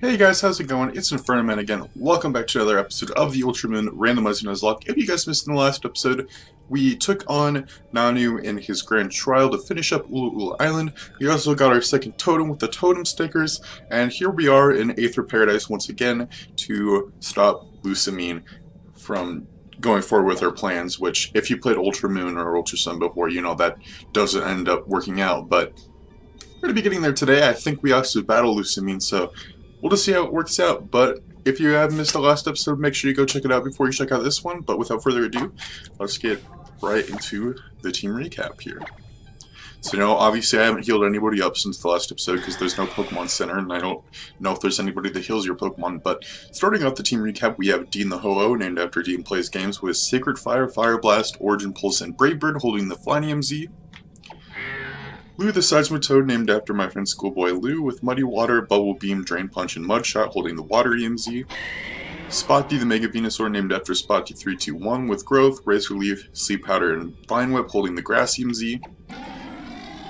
Hey guys, how's it going? It's Inferno again. Welcome back to another episode of the Ultramoon Randomizer Nuzlocke. If you guys missed in the last episode, we took on Nanu in his grand trial to finish up Ulu Island. We also got our second totem with the totem stickers, and here we are in Aether Paradise once again to stop USUM from going forward with our plans, which if you played Ultramoon or UltraSun before, you know that doesn't end up working out, but we're going to be getting there today. I think we also battle USUM, so we'll just see how it works out, but if you have missed the last episode, make sure you go check it out before you check out this one. But without further ado, let's get right into the team recap here. So, obviously I haven't healed anybody up since the last episode because there's no Pokemon Center, and I don't know if there's anybody that heals your Pokemon. But starting off the team recap, we have Dean the Ho-Oh, named after Dean Plays Games, with Sacred Fire, Fire Blast, Origin Pulse, and Brave Bird, holding the Flying MZ. Lou the Seismitoad, named after my friend Schoolboy Lou, with Muddy Water, Bubble Beam, Drain Punch, and Mud Shot, holding the Water EMZ. Spotty the Mega Venusaur, named after Spotty321, with Growth, Razor Leaf, Sleep Powder, and Vine Whip, holding the Grass EMZ.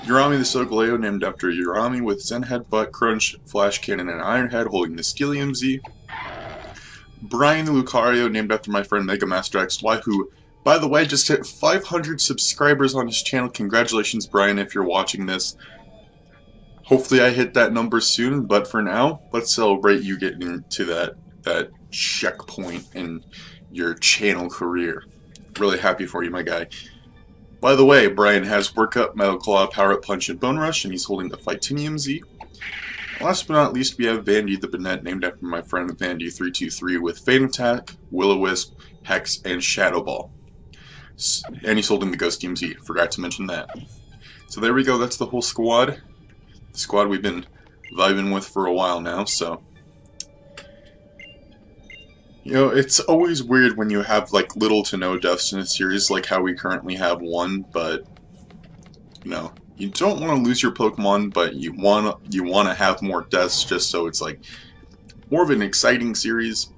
Urami the Solgaleo, named after Urami, with Zen Headbutt, Crunch, Flash Cannon, and Iron Head, holding the Steel EMZ. Brian the Lucario, named after my friend Mega Master XY, who, by the way, just hit 500 subscribers on his channel. Congratulations, Brian, if you're watching this. Hopefully I hit that number soon, but for now, let's celebrate you getting to that checkpoint in your channel career. Really happy for you, my guy. By the way, Brian has Work Up, Metal Claw, Power Up Punch, and Bone Rush, and he's holding the Fightinium Z. Last but not least, we have Vandy the Banette, named after my friend Vandy323, with Fade Attack, Will-O-Wisp, Hex, and Shadow Ball. And he's holding the Ghost DMZ, forgot to mention that. So there we go, that's the whole squad. The squad we've been vibing with for a while now, so. It's always weird when you have, like, little to no deaths in a series, like how we currently have one, but, you don't want to lose your Pokemon, but you want to have more deaths just so it's, like, more of an exciting series.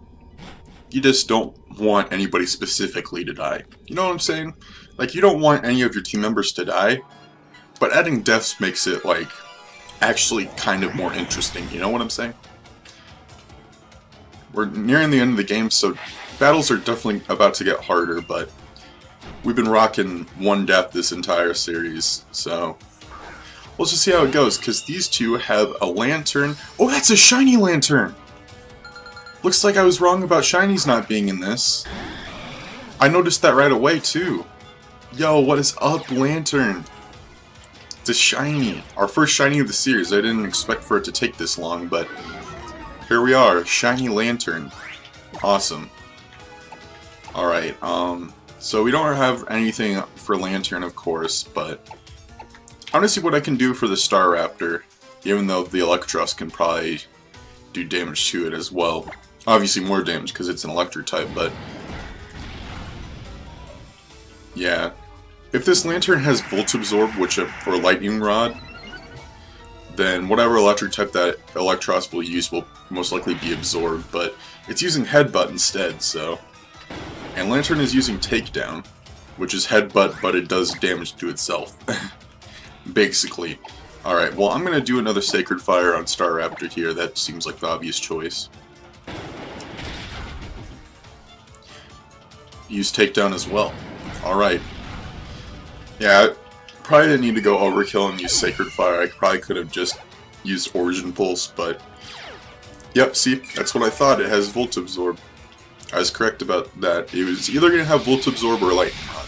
You just don't want anybody specifically to die. You know what I'm saying? Like, you don't want any of your team members to die, but adding deaths makes it, like, actually kind of more interesting. You know what I'm saying? We're nearing the end of the game, so battles are definitely about to get harder, but we've been rocking one death this entire series, so let's just see how it goes, because these two have a lantern. Oh, that's a shiny lantern! Looks like I was wrong about shinies not being in this. I noticed that right away, too. Yo, what is up, Lantern? It's a shiny. Our first shiny of the series. I didn't expect for it to take this long, but here we are. Shiny Lantern. Awesome. Alright, so we don't have anything for Lantern, of course, but I want to see what I can do for the Staraptor, even though the Electros can probably do damage to it as well. Obviously more damage because it's an electric type, but yeah. If this Lantern has Volt Absorb, or Lightning Rod, then whatever electric type that Electros will use will most likely be absorbed, but it's using Headbutt instead, so. And Lantern is using Takedown, which is Headbutt, but it does damage to itself. Basically. Alright, well, I'm going to do another Sacred Fire on Staraptor here. That seems like the obvious choice. Use Takedown as well. Alright. Yeah, I probably didn't need to go overkill and use Sacred Fire. I probably could have just used Origin Pulse, but yep, see, that's what I thought. It has Volt Absorb. I was correct about that. It was either going to have Volt Absorb or Lightning Rod.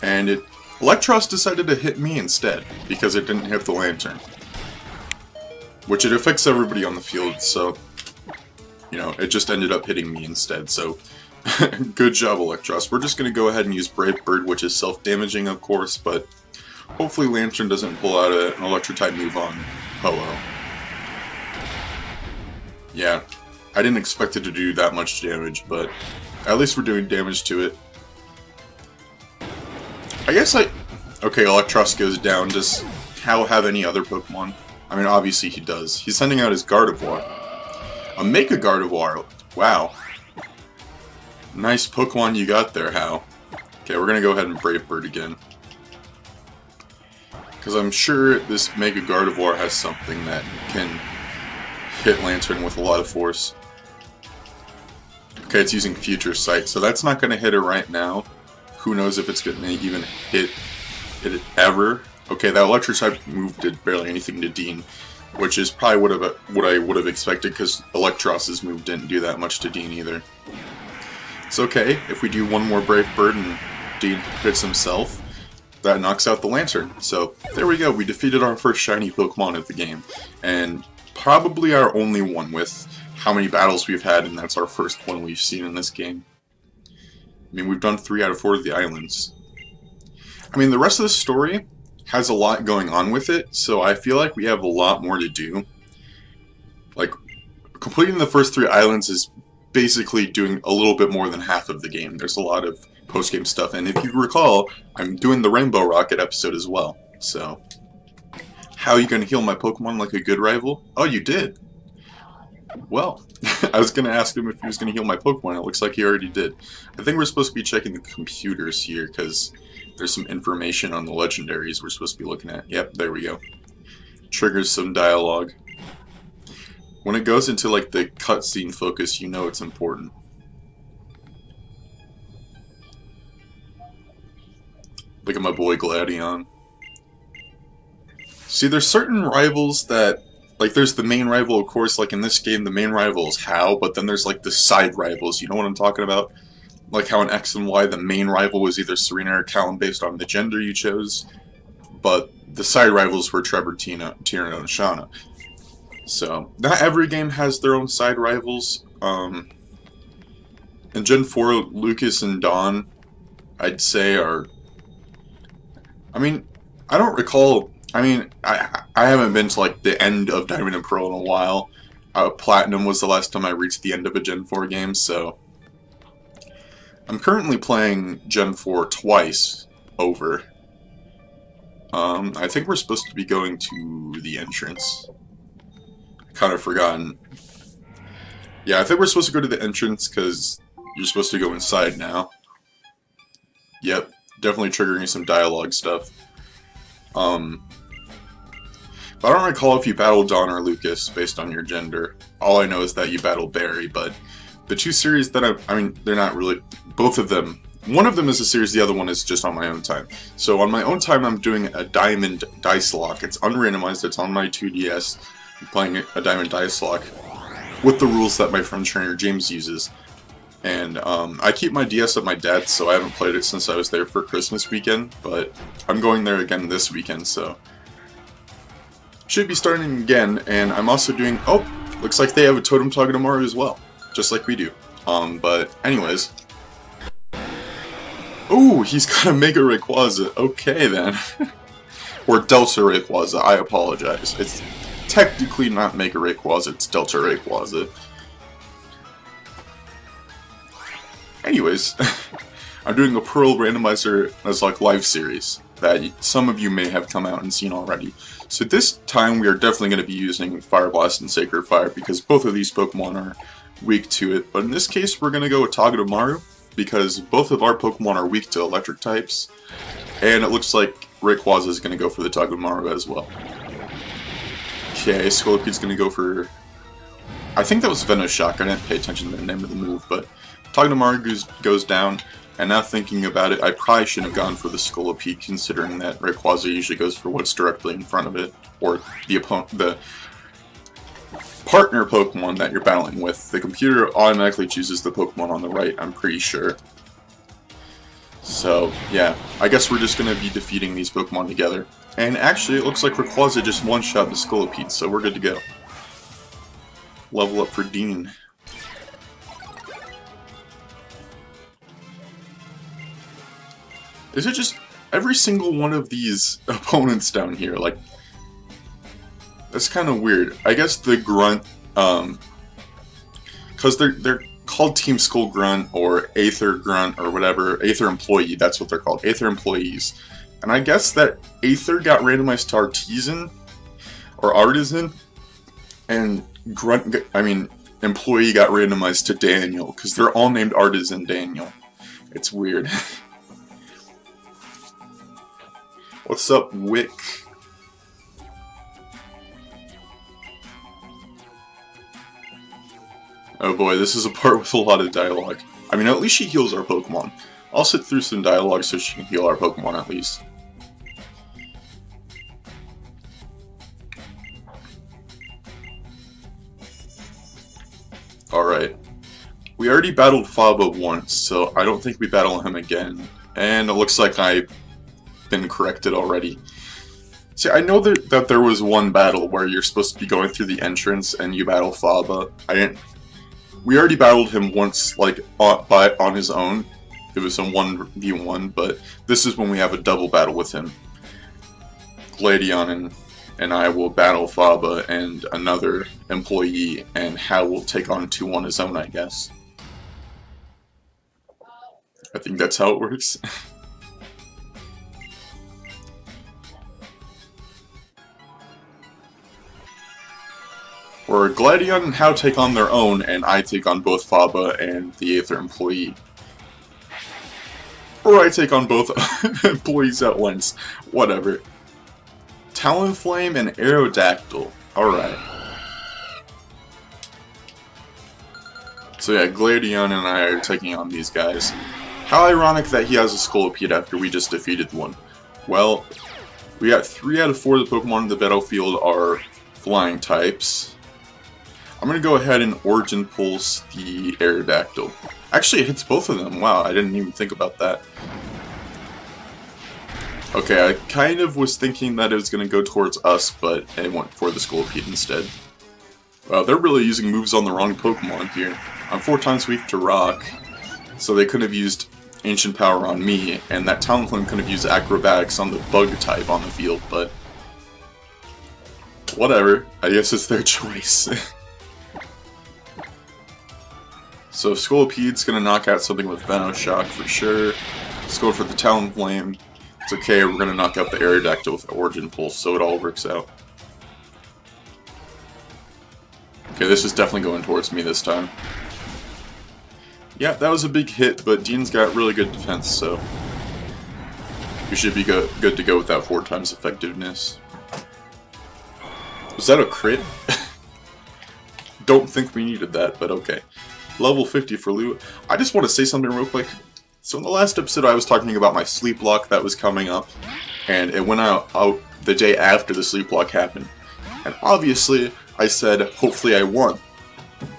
And Electros decided to hit me instead, because it didn't hit the Lantern. Which it affects everybody on the field, so, it just ended up hitting me instead, so good job, Electros. We're just going to go ahead and use Brave Bird, which is self-damaging, of course, but hopefully Lantern doesn't pull out an Electric-type move on Ho-Oh. Yeah, I didn't expect it to do that much damage, but at least we're doing damage to it. I guess okay, Electros goes down. Does Hal have any other Pokemon? I mean, obviously he does. He's sending out his Gardevoir. A Mega Gardevoir. Wow. Nice Pokemon you got there, Hal. Okay, we're gonna go ahead and Brave Bird again. Because I'm sure this Mega Gardevoir has something that can hit Lantern with a lot of force. Okay, it's using Future Sight, so that's not going to hit it right now. Who knows if it's going to even hit it ever. Okay, that Electric type move did barely anything to Dean, which is probably what I would have expected, because Electros's move didn't do that much to Dean either. It's okay, if we do one more Brave Bird and Dean hits himself, that knocks out the Lantern. So, there we go, we defeated our first shiny Pokemon of the game, and probably our only one with how many battles we've had, and that's our first one we've seen in this game. I mean, we've done 3 out of 4 of the islands. I mean, the rest of the story has a lot going on with it, so I feel like we have a lot more to do. Like, completing the first 3 islands is basically doing a little bit more than half of the game. There's a lot of post-game stuff, and if you recall, I'm doing the Rainbow Rocket episode as well. So, how are you going to heal my Pokemon like a good rival? Oh, you did? Well, I was going to ask him if he was going to heal my Pokemon. It looks like he already did. I think we're supposed to be checking the computers here, because there's some information on the legendaries we're supposed to be looking at. Yep, there we go. Triggers some dialogue. When it goes into like the cutscene focus, you know it's important. Look at my boy Gladion. See, there's certain rivals that, like, there's the main rival, of course, like in this game, the main rival is How, but then there's like the side rivals, you know what I'm talking about? Like how in X and Y, the main rival was either Serena or Callum based on the gender you chose, but the side rivals were Trevor, Tina, Tierno, and Shauna. So, not every game has their own side rivals. In Gen 4, Lucas and Dawn, I'd say, are... I mean, I don't recall... I mean, I haven't been to, like, the end of Diamond and Pearl in a while. Platinum was the last time I reached the end of a Gen 4 game, so... I'm currently playing Gen 4 twice over. I think we're supposed to be going to the entrance. Kind of forgotten. Yeah, I think we're supposed to go to the entrance because you're supposed to go inside now. Yep, definitely triggering some dialogue stuff. But I don't recall if you battled Dawn or Lucas based on your gender. All I know is that you battled Barry, but the 2 series that I mean, they're not really... Both of them. One of them is a series, the other one is just on my own time. So on my own time, I'm doing a Diamond Dice Lock. It's unrandomized, it's on my 2DS. I'm playing a Diamond Dice Lock with the rules that my friend Trainer James uses. And I keep my DS at my dad's, so I haven't played it since I was there for Christmas weekend. But I'm going there again this weekend, so... Should be starting again, and I'm also doing... Oh, looks like they have a Totem Togedemaru as well. Just like we do. But anyways... Ooh, he's got a Mega Rayquaza. Okay, then. Or Delta Rayquaza, I apologize. It's technically not Mega Rayquaza, it's Delta Rayquaza. Anyways, I'm doing a Pearl Randomizer Nuzlocke live series that some of you may have come out and seen already. So this time we are definitely going to be using Fire Blast and Sacred Fire because both of these Pokemon are weak to it. But in this case, we're going to go with Togedemaru, because both of our Pokemon are weak to electric types, and it looks like Rayquaza is going to go for the Togedemaru as well. Okay, Scoliped's going to go for... I think that was Venoshock, I didn't pay attention to the name of the move, but Togedemaru goes down, and now thinking about it, I probably shouldn't have gone for the Scolipede, considering that Rayquaza usually goes for what's directly in front of it, or the partner Pokemon that you're battling with. The computer automatically chooses the Pokemon on the right, I'm pretty sure. So, yeah, I guess we're just going to be defeating these Pokemon together. And actually, it looks like Rayquaza just one-shot the Scolipede, so we're good to go. Level up for Dean. Is it just every single one of these opponents down here, like... That's kind of weird. I guess the Grunt, because they're called Team Skull Grunt or Aether Grunt or whatever, Aether Employee, that's what they're called, Aether Employees. And I guess that Aether got randomized to Artisan, or Artisan, and Grunt, Employee got randomized to Daniel, because they're all named Artisan Daniel. It's weird. What's up, Wick? Oh boy, this is a part with a lot of dialogue. I mean, at least she heals our Pokemon. I'll sit through some dialogue so she can heal our Pokemon at least. Alright. We already battled Faba once, so I don't think we battle him again. And it looks like I've been corrected already. See, I know that there was one battle where you're supposed to be going through the entrance and you battle Faba. We already battled him once, like, on his own. It was a 1v1, but this is when we have a double battle with him. Gladion and I will battle Faba and another employee, and Hal will take on 2 on his own, I guess. I think that's how it works. Or Gladion and Hal take on their own, and I take on both Faba and the Aether employee. Or I take on both employees at once. Whatever. Talonflame and Aerodactyl. Alright. So yeah, Gladion and I are taking on these guys. How ironic that he has a Scolipede after we just defeated one. Well, we got 3 out of 4 of the Pokemon in the battlefield are flying types. I'm going to go ahead and Origin Pulse the Aerodactyl. Actually, it hits both of them. Wow, I didn't even think about that. Okay, I kind of was thinking that it was going to go towards us, but it went for the Scolipede instead. Wow, they're really using moves on the wrong Pokemon here. I'm 4 times weak to Rock, so they could have used Ancient Power on me, and that Talonflame could have used Acrobatics on the Bug type on the field, but whatever. I guess it's their choice. So Scolipede's gonna knock out something with Venoshock for sure. Let's go for the Talonflame. It's okay, we're gonna knock out the Aerodactyl with Origin Pulse, so it all works out. Okay, this is definitely going towards me this time. Yeah, that was a big hit, but Dean's got really good defense, so we should be good to go with that 4 times effectiveness. Was that a crit? Don't think we needed that, but okay. Level 50 for Lou. I just want to say something real quick. So in the last episode I was talking about my sleep lock that was coming up, and it went out the day after the sleep lock happened. And obviously I said, hopefully I won.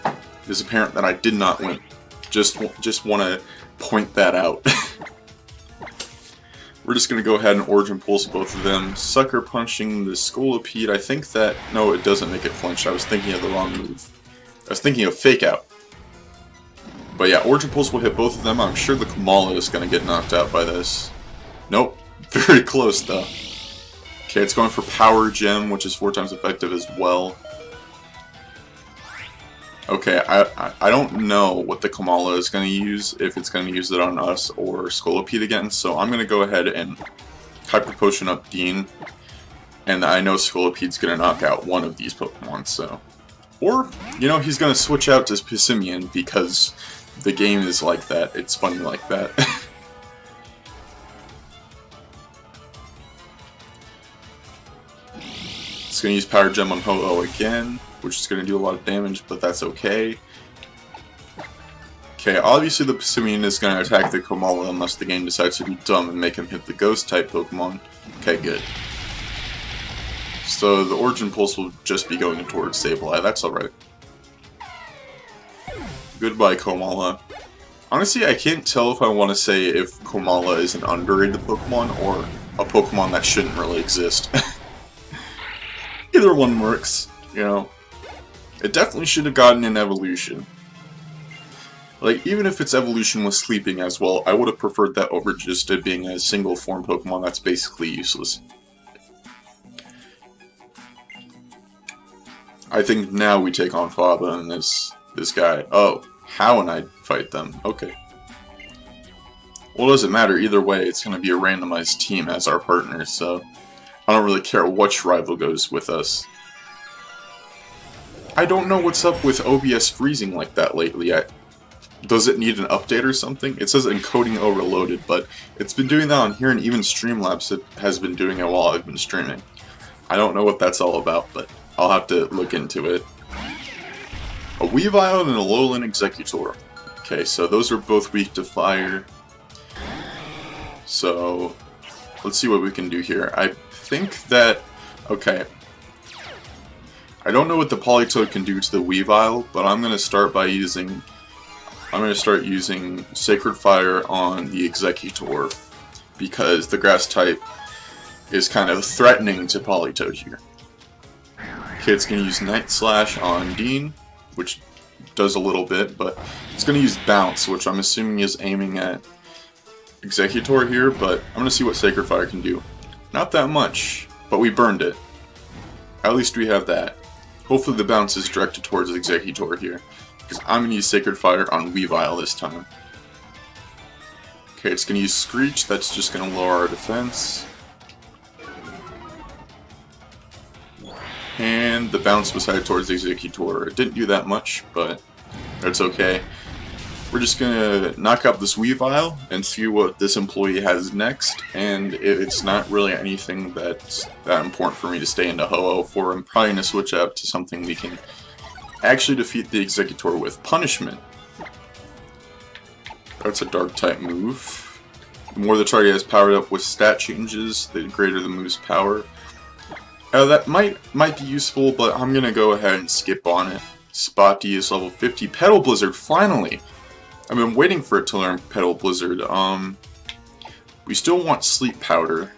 It is apparent that I did not win. Just want to point that out. We're just going to go ahead and Origin Pulse both of them. Sucker Punching the Scolipede. I think that... No, it doesn't make it flinch. I was thinking of the wrong move. I was thinking of Fake Out. But yeah, Origin Pulse will hit both of them. I'm sure the Kamala is going to get knocked out by this. Nope. Very close, though. Okay, it's going for Power Gem, which is 4 times effective as well. Okay, I don't know what the Kamala is going to use, if it's going to use it on us or Scolipede again, so I'm going to go ahead and Hyper Potion up Dean, and I know Scolipede's going to knock out one of these Pokemon, so... Or, you know, he's going to switch out to Pissimian because the game is like that, it's funny like that. It's going to use Power Gem on Ho-Oh again, which is going to do a lot of damage, but that's okay. Okay, obviously the Pissimian is going to attack the Kamala unless the game decides to be dumb and make him hit the Ghost-type Pokemon. Okay, good. So the Origin Pulse will just be going towards Sableye, that's alright. Goodbye, Komala. Honestly, I can't tell if I want to say if Komala is an underrated Pokemon or a Pokemon that shouldn't really exist. Either one works, you know. It definitely should have gotten an evolution. Like, even if its evolution was sleeping as well, I would have preferred that over just it being a single form Pokemon that's basically useless. I think now we take on Faba and this guy. Oh, how and I fight them. Okay. Well, it doesn't matter. Either way, it's going to be a randomized team as our partner, so I don't really care which rival goes with us. I don't know what's up with OBS freezing like that lately. Does it need an update or something? It says encoding overloaded, but it's been doing that on here, and even Streamlabs has been doing it while I've been streaming. I don't know what that's all about, but I'll have to look into it. A Weavile and a Alolan Executor. Okay, so those are both weak to fire. So, let's see what we can do here. I think that... Okay. I don't know what the Politoed can do to the Weavile, but I'm going to start by using... I'm going to start using Sacred Fire on the Executor, because the Grass type is kind of threatening to Politoed here. Okay, it's going to use Night Slash on Dean, which does a little bit, but it's going to use Bounce, which I'm assuming is aiming at Executor here, but I'm going to see what Sacred Fire can do. Not that much, but we burned it. At least we have that. Hopefully the Bounce is directed towards Executor here, because I'm going to use Sacred Fire on Weavile this time. Okay, it's going to use Screech, that's just going to lower our defense. And the Bounce was headed towards the Executor. It didn't do that much, but that's okay. We're just gonna knock out this Weavile and see what this employee has next, and it's not really anything that's that important for me to stay into Ho-Oh for. I'm probably gonna switch out to something we can actually defeat the Executor with. Punishment. That's a Dark type move. The more the target has powered up with stat changes, the greater the move's power. That might be useful, but I'm gonna go ahead and skip on it. Spot D is level 50. Petal Blizzard, finally! I've been waiting for it to learn Petal Blizzard. We still want Sleep Powder.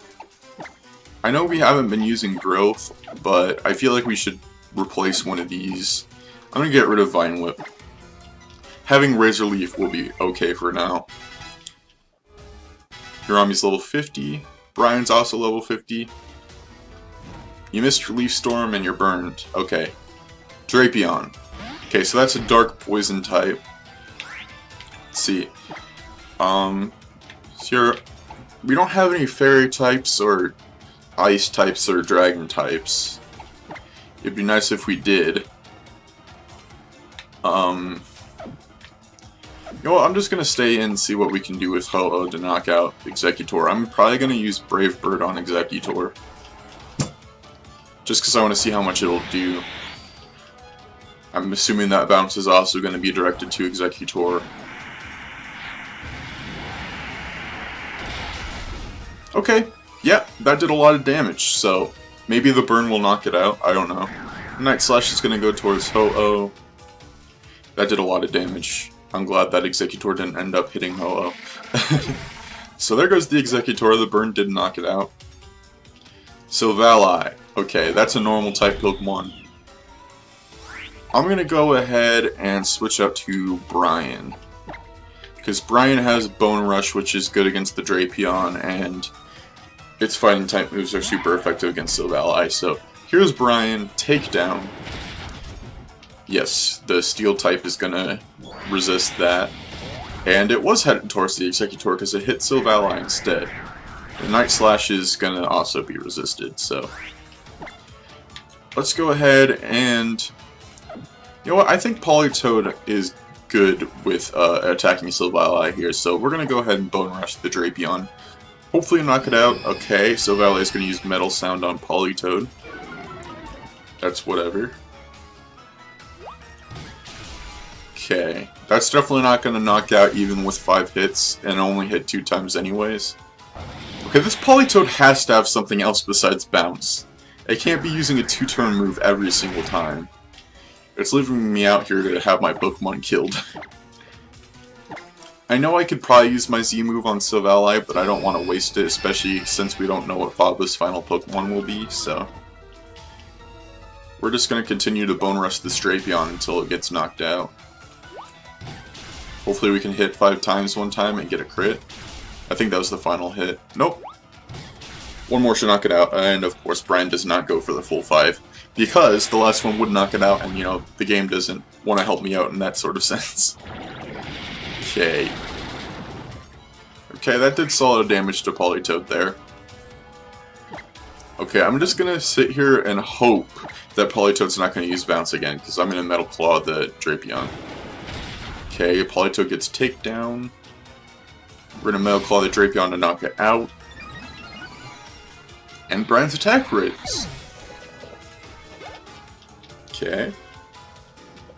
I know we haven't been using Growth, but I feel like we should replace one of these. I'm gonna get rid of Vine Whip. Having Razor Leaf will be okay for now. Hirami's level 50. Brian's also level 50. You missed your Leaf Storm and you're burned. Okay. Drapion. Okay, so that's a Dark Poison type. Let's see. We don't have any Fairy types or Ice types or Dragon types. It'd be nice if we did. You know what, I'm just gonna stay in and see what we can do with Ho-Oh to knock out Executor. I'm probably gonna use Brave Bird on Executor. Just because I want to see how much it'll do. I'm assuming that bounce is also going to be directed to Executor. Okay, yeah, that did a lot of damage, so maybe the burn will knock it out, I don't know. Night Slash is going to go towards Ho-Oh. That did a lot of damage. I'm glad that Executor didn't end up hitting Ho-Oh. So there goes the Executor, the burn did knock it out. Solgaleo. Okay, that's a normal type Pokemon. I'm going to go ahead and switch up to Brian. Because Brian has Bone Rush, which is good against the Drapion, and its fighting type moves are super effective against Solgaleo. So here's Brian, Takedown. Yes, the Steel type is going to resist that. And it was headed towards the Executor because it hit Solgaleo instead. The Night Slash is going to also be resisted, so... Let's go ahead and... You know what, I think Politoed is good with attacking Solgaleo here, so we're going to go ahead and Bone Rush the Drapion. Hopefully knock it out. Okay, Solgaleo is going to use Metal Sound on Politoed. That's whatever. Okay, that's definitely not going to knock out even with 5 hits, and only hit 2 times anyways. Okay, this Politoed has to have something else besides Bounce. It can't be using a 2-turn move every single time. It's leaving me out here to have my Pokemon killed. I know I could probably use my Z move on Solgaleo, but I don't want to waste it, especially since we don't know what Faba's final Pokemon will be, so... We're just going to continue to Bone Rush this Drapion until it gets knocked out. Hopefully we can hit 5 times one time and get a crit. I think that was the final hit. Nope. One more should knock it out, and of course Brian does not go for the full 5. Because the last one would knock it out, and you know, the game doesn't want to help me out in that sort of sense. Okay. Okay, that did solid damage to Politoed there. Okay, I'm just gonna sit here and hope that Politoed's not gonna use Bounce again, because I'm gonna Metal Claw the Drapion. Okay, Politoed gets takedown. We're gonna Metal Claw the Drapion to knock it out. And Brian's attack rates. Okay.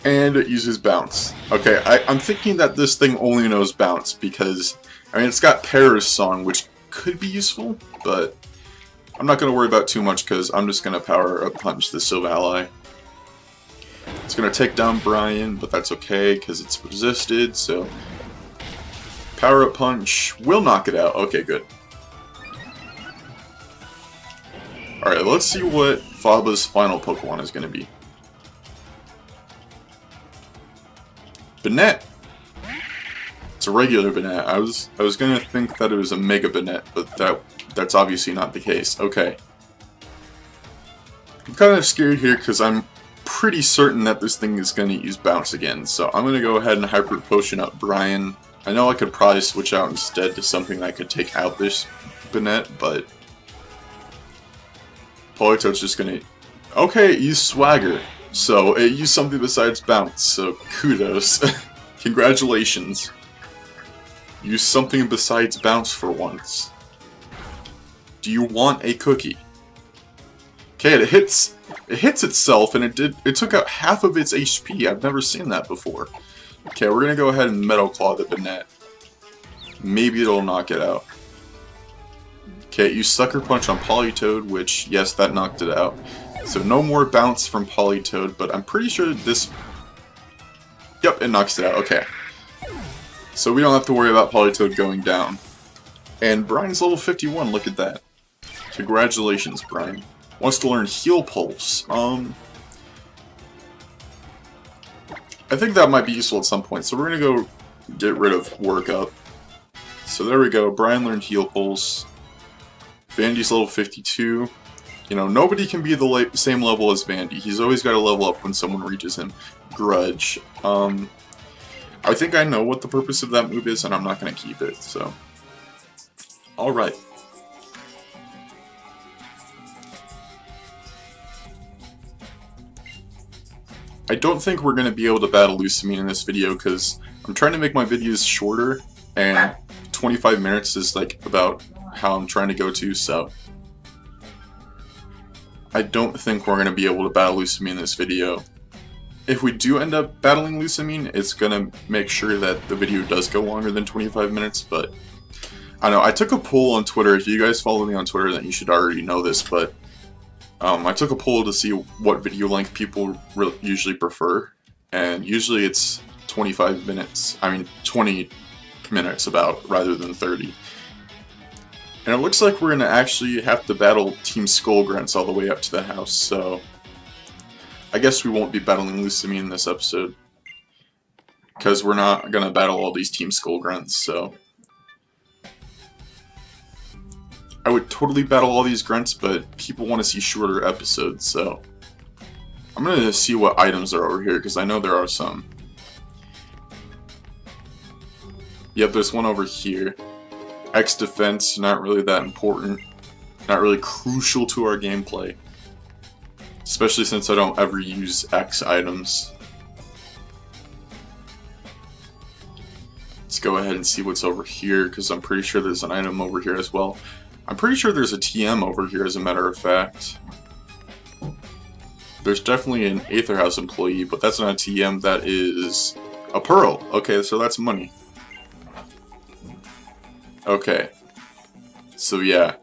And it uses bounce. Okay, I'm thinking that this thing only knows bounce because, I mean, it's got Para's song, which could be useful, but I'm not going to worry about too much because I'm just going to power up punch the Silva ally. It's going to take down Brian, but that's okay because it's resisted, so power up punch will knock it out. Okay, good. Alright, let's see what Faba's final Pokemon is going to be. Banette. It's a regular Banette. I was gonna think that it was a Mega Banette, but that's obviously not the case. Okay. I'm kind of scared here because I'm pretty certain that this thing is gonna use Bounce again. So I'm gonna go ahead and Hyper Potion up Brian. I know I could probably switch out instead to something that could take out this Banette, but Politoed's just gonna. Okay, use Swagger. So, it used something besides bounce, so kudos. Congratulations. Use something besides bounce for once. Do you want a cookie? Okay, it hits itself, and it took out half of its HP. I've never seen that before. Okay, we're gonna go ahead and Metal Claw the Banette. Maybe it'll knock it out. Okay, use Sucker Punch on Politoed, which, yes, that knocked it out. So no more bounce from Politoed, but I'm pretty sure this. Yep, it knocks it out. Okay. So we don't have to worry about Politoed going down. And Brian's level 51, look at that. Congratulations, Brian. Wants to learn Heal Pulse. I think that might be useful at some point, so we're gonna go get rid of Work Up. So there we go, Brian learned Heal Pulse. Vandy's level 52. You know, nobody can be the same level as Vandy. He's always got to level up when someone reaches him. Grudge. I think I know what the purpose of that move is, and I'm not going to keep it, so. Alright. I don't think we're going to be able to battle Lusamine in this video, because I'm trying to make my videos shorter, and 25 minutes is, like, about how I'm trying to go to, so. I don't think we're going to be able to battle Lusamine in this video. If we do end up battling Lusamine, it's going to make sure that the video does go longer than 25 minutes, but I don't know. I took a poll on Twitter. If you guys follow me on Twitter, then you should already know this, but I took a poll to see what video length people usually prefer, and usually it's 25 minutes. I mean, 20 minutes about, rather than 30. And it looks like we're going to actually have to battle Team Skullgrunts all the way up to the house, so I guess we won't be battling Lusamine in this episode, because we're not going to battle all these Team Skullgrunts, so I would totally battle all these grunts, but people want to see shorter episodes, so I'm going to see what items are over here, because I know there are some. Yep, there's one over here. X defense, not really that important. Not really crucial to our gameplay. Especially since I don't ever use X items. Let's go ahead and see what's over here, because I'm pretty sure there's an item over here as well. I'm pretty sure there's a TM over here, as a matter of fact. There's definitely an Aether House employee, but that's not a TM, that is a Pearl. Okay, so that's money. Okay, so yeah,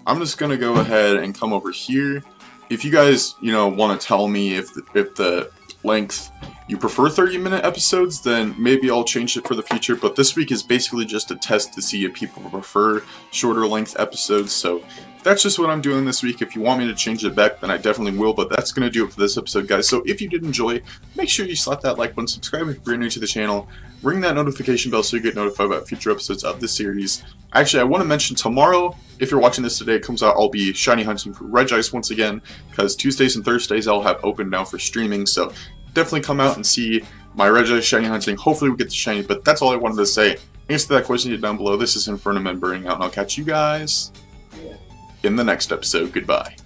I'm just gonna go ahead and come over here. If you guys, you know, want to tell me if the length you prefer 30-minute episodes, then maybe I'll change it for the future. But this week is basically just a test to see if people prefer shorter length episodes. So that's just what I'm doing this week. If you want me to change it back, then I definitely will. But that's gonna do it for this episode, guys. So if you did enjoy, make sure you slap that like button, subscribe if you're new to the channel. Ring that notification bell so you get notified about future episodes of this series. Actually, I want to mention tomorrow, if you're watching this today, it comes out, I'll be shiny hunting for Regice once again, because Tuesdays and Thursdays I'll have open now for streaming, so definitely come out and see my Regice shiny hunting. Hopefully we get the shiny, but that's all I wanted to say. Answer that question down below. This is Inferno Man burning out, and I'll catch you guys in the next episode. Goodbye.